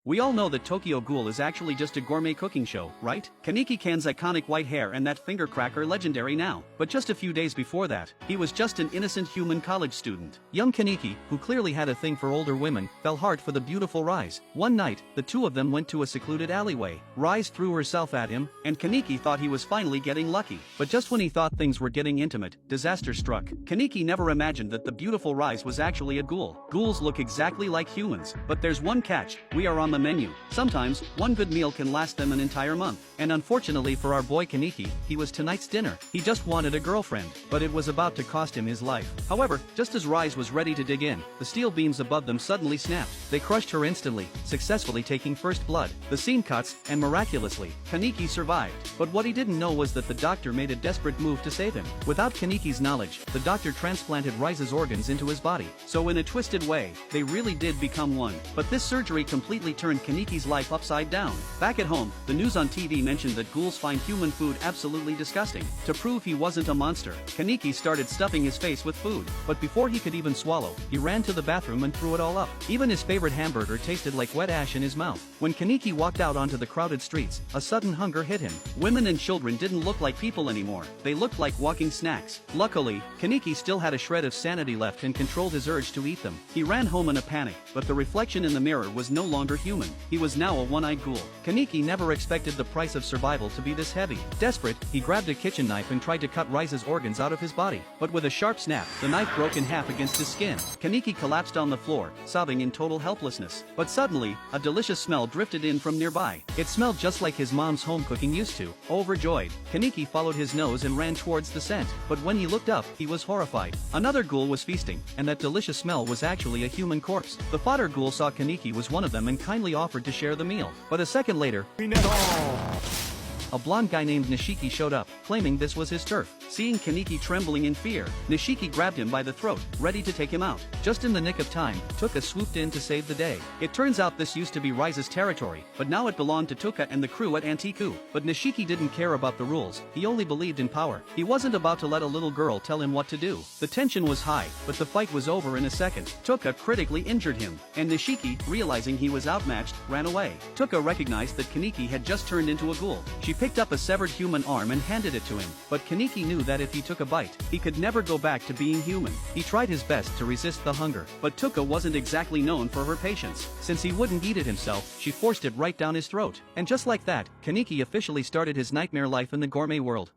We all know that Tokyo Ghoul is actually just a gourmet cooking show, right? Kaneki Kan's iconic white hair and that finger cracker legendary now. But just a few days before that, he was just an innocent human college student. Young Kaneki, who clearly had a thing for older women, fell hard for the beautiful Rise. One night, the two of them went to a secluded alleyway. Rise threw herself at him, and Kaneki thought he was finally getting lucky. But just when he thought things were getting intimate, disaster struck. Kaneki never imagined that the beautiful Rise was actually a ghoul. Ghouls look exactly like humans, but there's one catch: we are on the menu. Sometimes, one good meal can last them an entire month. And unfortunately for our boy Kaneki, he was tonight's dinner. He just wanted a girlfriend, but it was about to cost him his life. However, just as Rise was ready to dig in, the steel beams above them suddenly snapped. They crushed her instantly, successfully taking first blood. The scene cuts, and miraculously, Kaneki survived. But what he didn't know was that the doctor made a desperate move to save him. Without Kaneki's knowledge, the doctor transplanted Rise's organs into his body. So in a twisted way, they really did become one. But this surgery completely turned Kaneki's life upside down. Back at home, the news on TV mentioned that ghouls find human food absolutely disgusting. To prove he wasn't a monster, Kaneki started stuffing his face with food. But before he could even swallow, he ran to the bathroom and threw it all up. Even his favorite hamburger tasted like wet ash in his mouth. When Kaneki walked out onto the crowded streets, a sudden hunger hit him. Women and children didn't look like people anymore. They looked like walking snacks. Luckily, Kaneki still had a shred of sanity left and controlled his urge to eat them. He ran home in a panic, but the reflection in the mirror was no longer human. He was now a one-eyed ghoul. Kaneki never expected the price of survival to be this heavy. Desperate, he grabbed a kitchen knife and tried to cut Rise's organs out of his body. But with a sharp snap, the knife broke in half against his skin. Kaneki collapsed on the floor, sobbing in total helplessness. But suddenly, a delicious smell drifted in from nearby. It smelled just like his mom's home cooking used to. Overjoyed, Kaneki followed his nose and ran towards the scent. But when he looked up, he was horrified. Another ghoul was feasting, and that delicious smell was actually a human corpse. The fodder ghoul saw Kaneki was one of them and kindly offered to share the meal. But a second later, a blonde guy named Nishiki showed up, claiming this was his turf. Seeing Kaneki trembling in fear, Nishiki grabbed him by the throat, ready to take him out. Just in the nick of time, Tuka swooped in to save the day. It turns out this used to be Rise's territory, but now it belonged to Tuka and the crew at Antiku. But Nishiki didn't care about the rules, he only believed in power. He wasn't about to let a little girl tell him what to do. The tension was high, but the fight was over in a second. Tuka critically injured him, and Nishiki, realizing he was outmatched, ran away. Tuka recognized that Kaneki had just turned into a ghoul. She picked up a severed human arm and handed it to him, but Kaneki knew that if he took a bite, he could never go back to being human. He tried his best to resist the hunger, but Tuka wasn't exactly known for her patience. Since he wouldn't eat it himself, she forced it right down his throat. And just like that, Kaneki officially started his nightmare life in the gourmet world.